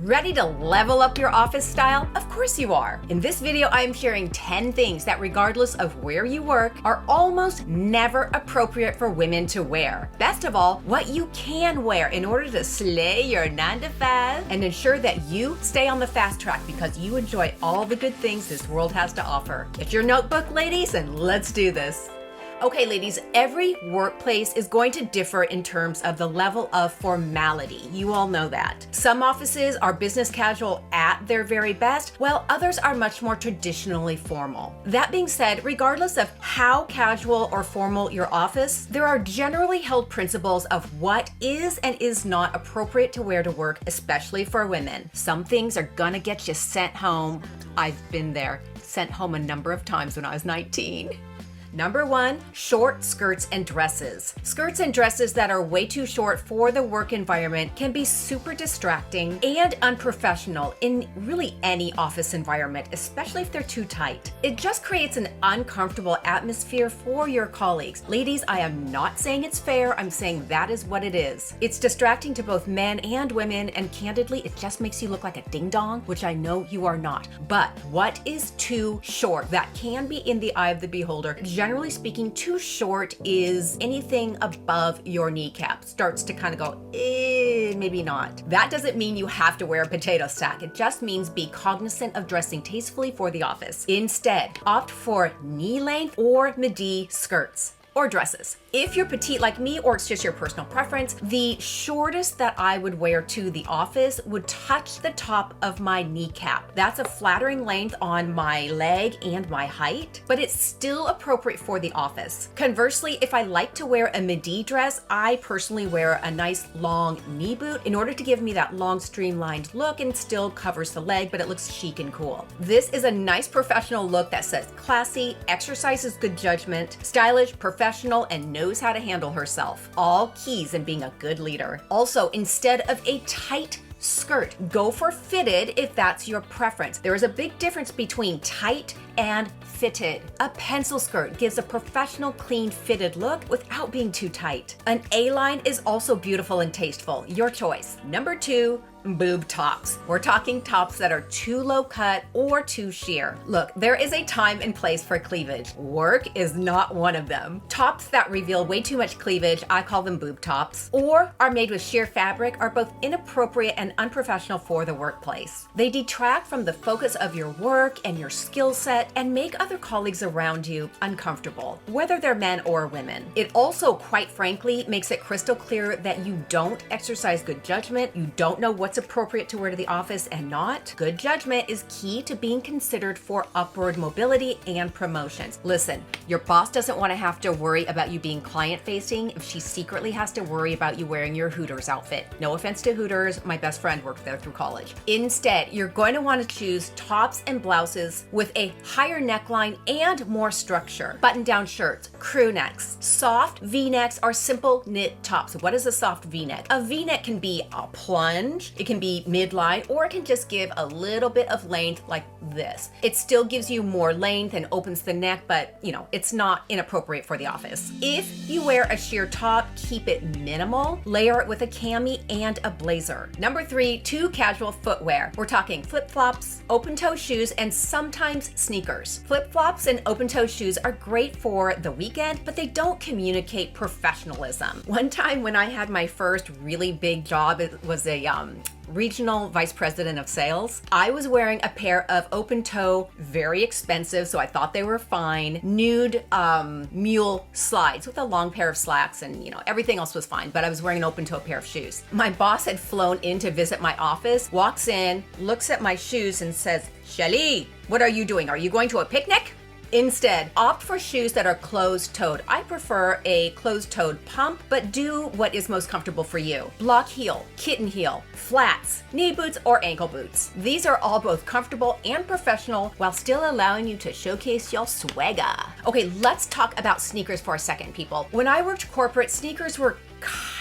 Ready to level up your office style? Of course you are. In this video, I am sharing 10 things that regardless of where you work, are almost never appropriate for women to wear. Best of all, what you can wear in order to slay your 9 to 5 and ensure that you stay on the fast track because you enjoy all the good things this world has to offer. Get your notebook, ladies, and let's do this. Okay, ladies, every workplace is going to differ in terms of the level of formality. You all know that. Some offices are business casual at their very best, while others are much more traditionally formal. That being said, regardless of how casual or formal your office, there are generally held principles of what is and is not appropriate to wear to work, especially for women. Some things are gonna get you sent home. I've been there, sent home a number of times when I was 19. Number 1, short skirts and dresses. Skirts and dresses that are way too short for the work environment can be super distracting and unprofessional in really any office environment, especially if they're too tight. It just creates an uncomfortable atmosphere for your colleagues. Ladies, I am not saying it's fair, I'm saying that is what it is. It's distracting to both men and women, and candidly, it just makes you look like a ding-dong, which I know you are not. But what is too short? That can be in the eye of the beholder. Generally speaking, too short is anything above your kneecap. Starts to kind of go, maybe not. That doesn't mean you have to wear a potato sack. It just means be cognizant of dressing tastefully for the office. Instead, opt for knee length or midi skirts or dresses. If you're petite like me, or it's just your personal preference, the shortest that I would wear to the office would touch the top of my kneecap. That's a flattering length on my leg and my height, but it's still appropriate for the office. Conversely, if I like to wear a midi dress, I personally wear a nice long knee boot in order to give me that long streamlined look and still covers the leg, but it looks chic and cool. This is a nice professional look that says classy, exercises good judgment, stylish, professional, and knows how to handle herself. All keys in being a good leader. Also, instead of a tight skirt, go for fitted if that's your preference. There is a big difference between tight and fitted. A pencil skirt gives a professional, clean, fitted look without being too tight. An A-line is also beautiful and tasteful. Your choice. Number 2, boob tops. We're talking tops that are too low cut or too sheer. Look, there is a time and place for cleavage. Work is not one of them. Tops that reveal way too much cleavage, I call them boob tops, or are made with sheer fabric are both inappropriate and unprofessional for the workplace. They detract from the focus of your work and your skill set and make other colleagues around you uncomfortable, whether they're men or women. It also, quite frankly, makes it crystal clear that you don't exercise good judgment, you don't know what's appropriate to wear to the office and not. Good judgment is key to being considered for upward mobility and promotions. Listen, your boss doesn't want to have to worry about you being client-facing if she secretly has to worry about you wearing your Hooters outfit. No offense to Hooters, my best friend worked there through college. Instead, you're going to want to choose tops and blouses with a higher neckline and more structure. Button-down shirts, crew necks, soft V-necks, or simple knit tops. What is a soft V-neck? A V-neck can be a plunge, it can be midline, or it can just give a little bit of length like this. It still gives you more length and opens the neck, but it's not inappropriate for the office. If you wear a sheer top, keep it minimal. Layer it with a cami and a blazer. Number 3, too casual footwear. We're talking flip-flops, open-toe shoes, and sometimes sneakers. Flip-flops and open-toe shoes are great for the weekend, but they don't communicate professionalism. One time when I had my first really big job, it was a regional vice president of sales. I was wearing a pair of open toe, very expensive, so I thought they were fine, nude mule slides with a long pair of slacks, and everything else was fine, but I was wearing an open toe pair of shoes. My boss had flown in to visit my office, walks in, looks at my shoes and says, "Shelli, what are you doing? Are you going to a picnic?" Instead, opt for shoes that are closed-toed. I prefer a closed-toed pump, but do what is most comfortable for you. Block heel, kitten heel, flats, knee boots, or ankle boots. These are all both comfortable and professional while still allowing you to showcase your swagger. Okay, let's talk about sneakers for a second, people. When I worked corporate, sneakers were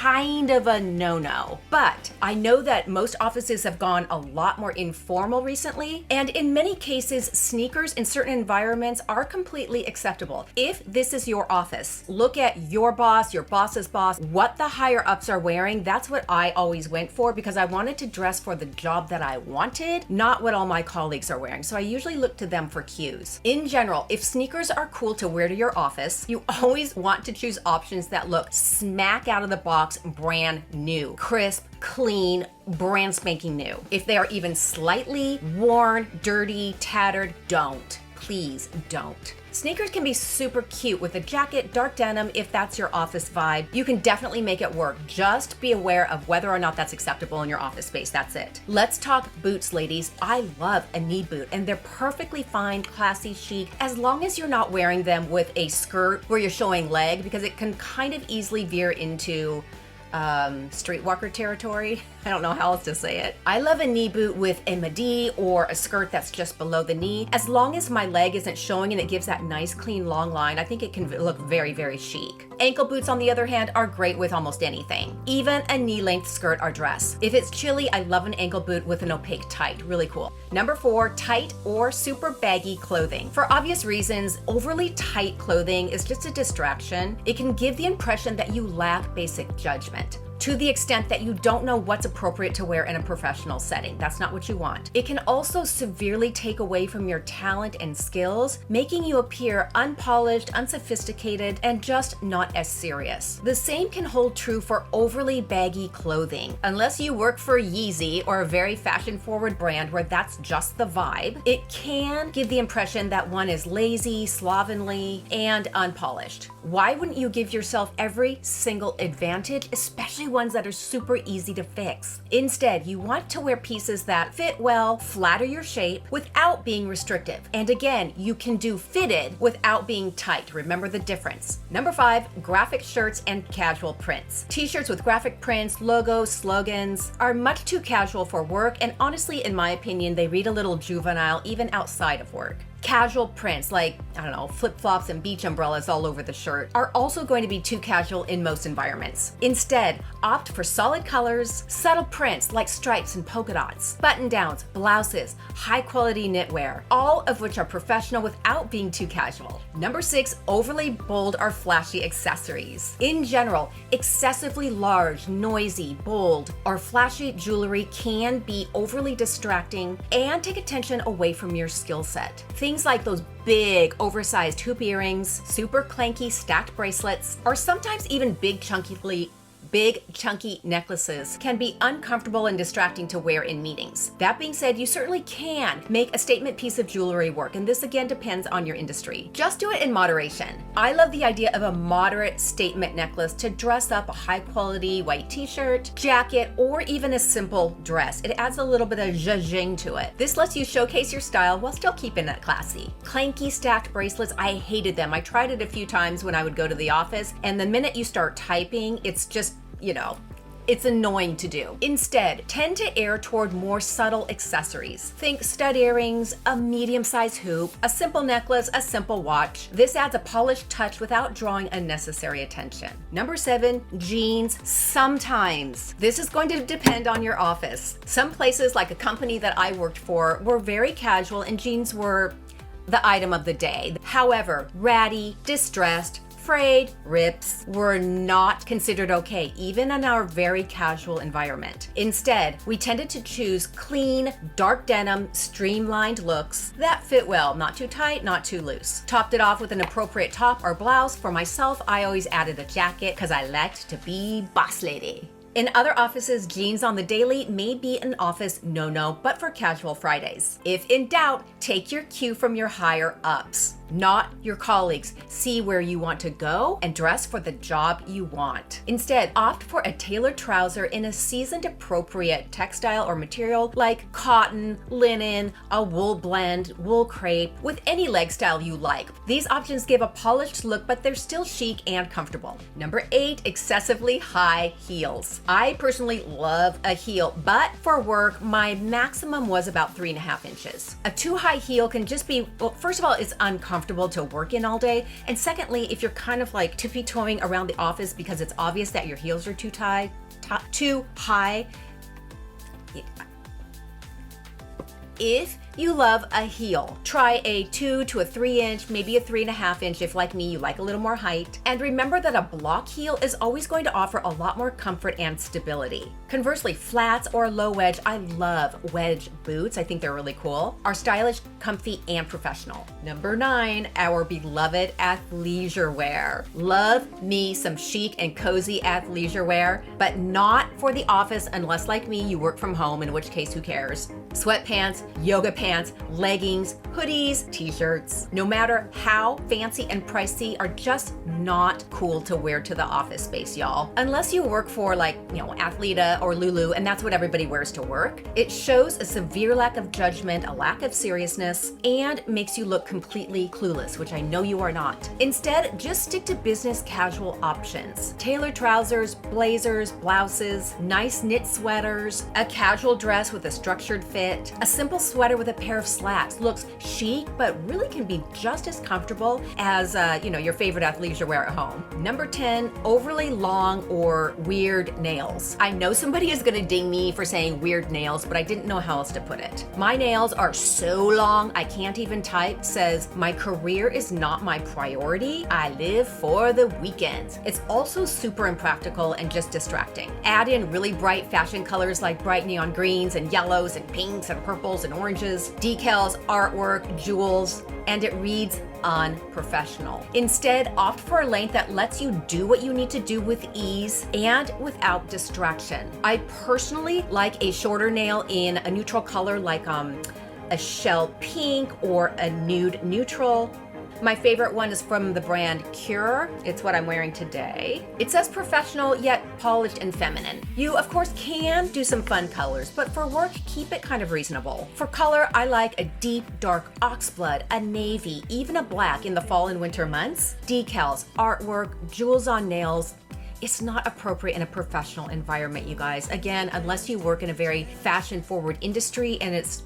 kind of a no-no. But I know that most offices have gone a lot more informal recently, and in many cases, sneakers in certain environments are completely acceptable. If this is your office, look at your boss, your boss's boss, what the higher ups are wearing. That's what I always went for because I wanted to dress for the job that I wanted, not what all my colleagues are wearing. So I usually look to them for cues. In general, if sneakers are cool to wear to your office, you always want to choose options that look smack out of the box, brand new, crisp, clean, brand spanking new. If they are even slightly worn, dirty, tattered, don't. Please don't. Sneakers can be super cute with a jacket, dark denim if that's your office vibe. You can definitely make it work. Just be aware of whether or not that's acceptable in your office space. That's it. Let's talk boots, ladies. I love a knee boot and they're perfectly fine, classy, chic, as long as you're not wearing them with a skirt where you're showing leg because it can kind of easily veer into streetwalker territory. I don't know how else to say it. I love a knee boot with a midi or a skirt that's just below the knee. As long as my leg isn't showing and it gives that nice, clean, long line, I think it can look very, very chic. Ankle boots, on the other hand, are great with almost anything, even a knee-length skirt or dress. If it's chilly, I love an ankle boot with an opaque tight. Really cool. Number 4, tight or super baggy clothing. For obvious reasons, overly tight clothing is just a distraction. It can give the impression that you lack basic judgment, to the extent that you don't know what's appropriate to wear in a professional setting. That's not what you want. It can also severely take away from your talent and skills, making you appear unpolished, unsophisticated, and just not as serious. The same can hold true for overly baggy clothing. Unless you work for Yeezy or a very fashion-forward brand where that's just the vibe, it can give the impression that one is lazy, slovenly, and unpolished. Why wouldn't you give yourself every single advantage, especially ones that are super easy to fix? Instead, you want to wear pieces that fit well, flatter your shape without being restrictive. And again, you can do fitted without being tight. Remember the difference. Number 5, graphic shirts and casual prints. T-shirts with graphic prints, logos, slogans are much too casual for work, and honestly, in my opinion, they read a little juvenile even outside of work. Casual prints like, I don't know, flip-flops and beach umbrellas all over the shirt are also going to be too casual in most environments. Instead, opt for solid colors, subtle prints like stripes and polka dots, button-downs, blouses, high-quality knitwear, all of which are professional without being too casual. Number 6, overly bold or flashy accessories. In general, excessively large, noisy, bold, or flashy jewelry can be overly distracting and take attention away from your skill set. Things like those big, oversized hoop earrings, super clanky stacked bracelets, or sometimes even big chunky necklaces can be uncomfortable and distracting to wear in meetings. That being said, you certainly can make a statement piece of jewelry work, and this again depends on your industry. Just do it in moderation. I love the idea of a moderate statement necklace to dress up a high quality white t-shirt, jacket, or even a simple dress. It adds a little bit of zhuzhing to it. This lets you showcase your style while still keeping it classy. Clanky stacked bracelets, I hated them. I tried it a few times when I would go to the office, and the minute you start typing, it's just, it's annoying to do. Instead, tend to err toward more subtle accessories. Think stud earrings, a medium-sized hoop, a simple necklace, a simple watch. This adds a polished touch without drawing unnecessary attention. Number 7, jeans sometimes. This is going to depend on your office. Some places, like a company that I worked for, were very casual and jeans were the item of the day. However, ratty, distressed, frayed, rips were not considered okay, even in our very casual environment. Instead, we tended to choose clean, dark denim, streamlined looks that fit well, not too tight, not too loose. Topped it off with an appropriate top or blouse. For myself, I always added a jacket because I liked to be boss lady. In other offices, jeans on the daily may be an office no-no, but for casual Fridays. If in doubt, take your cue from your higher ups, not your colleagues. See where you want to go and dress for the job you want. Instead, opt for a tailored trouser in a seasoned appropriate textile or material like cotton, linen, a wool blend, wool crepe, with any leg style you like. These options give a polished look, but they're still chic and comfortable. Number 8, excessively high heels. I personally love a heel, but for work, my maximum was about 3.5 inches. A too high heel can just be, well, first of all, it's uncomfortable comfortable to work in all day. And secondly, if you're kind of like tippy-toeing around the office because it's obvious that your heels are too high, if you love a heel, try a 2 to a 3 inch, maybe a 3.5 inch if like me, you like a little more height. And remember that a block heel is always going to offer a lot more comfort and stability. Conversely, flats or low wedge, I love wedge boots. I think they're really cool. Are stylish, comfy, and professional. Number 9, our beloved athleisure wear. Love me some chic and cozy athleisure wear, but not for the office unless like me, you work from home, in which case who cares? Sweatpants, yoga pants, leggings, hoodies, t-shirts, no matter how fancy and pricey, are just not cool to wear to the office space, y'all. Unless you work for like, Athleta or Lulu, and that's what everybody wears to work. It shows a severe lack of judgment, a lack of seriousness, and makes you look completely clueless, which I know you are not. Instead, just stick to business casual options. Tailored trousers, blazers, blouses, nice knit sweaters, a casual dress with a structured fit, a simple sweater with a pair of slacks. Looks chic, but really can be just as comfortable as, your favorite athleisure wear at home. Number 10, overly long or weird nails. I know somebody is gonna ding me for saying weird nails, but I didn't know how else to put it. My nails are so long, I can't even type. Says, my career is not my priority. I live for the weekends. It's also super impractical and just distracting. Add in really bright fashion colors like bright neon greens and yellows and pinks and purples and oranges, decals, artwork, jewels, and it reads unprofessional. Instead, opt for a length that lets you do what you need to do with ease and without distraction. I personally like a shorter nail in a neutral color like a shell pink or a nude neutral. My favorite one is from the brand Cure. It's what I'm wearing today. It says professional, yet polished and feminine. You, of course, can do some fun colors, but for work, keep it kind of reasonable. For color, I like a deep, dark oxblood, a navy, even a black in the fall and winter months. Decals, artwork, jewels on nails. It's not appropriate in a professional environment, you guys. Again, unless you work in a very fashion-forward industry and it's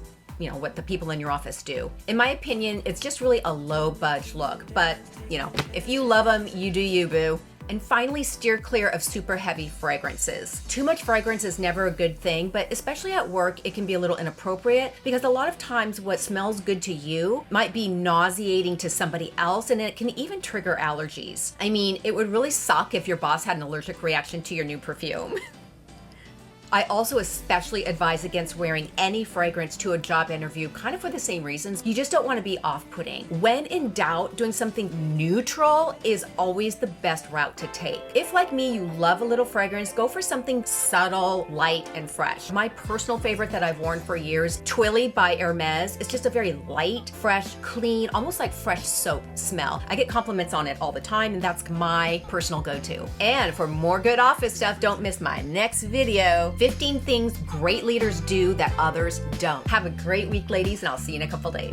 what the people in your office do. In my opinion, it's just really a low budge look, but if you love them, you do you, boo. And finally, steer clear of super heavy fragrances. Too much fragrance is never a good thing, but especially at work, it can be a little inappropriate because a lot of times what smells good to you might be nauseating to somebody else, and it can even trigger allergies. I mean, it would really suck if your boss had an allergic reaction to your new perfume. I also especially advise against wearing any fragrance to a job interview, kind of for the same reasons. You just don't want to be off-putting. When in doubt, doing something neutral is always the best route to take. If, like me, you love a little fragrance, go for something subtle, light, and fresh. My personal favorite that I've worn for years, Twilly by Hermes. It's just a very light, fresh, clean, almost like fresh soap smell. I get compliments on it all the time, and that's my personal go-to. And for more good office stuff, don't miss my next video. 15 things great leaders do that others don't. Have a great week, ladies, and I'll see you in a couple days.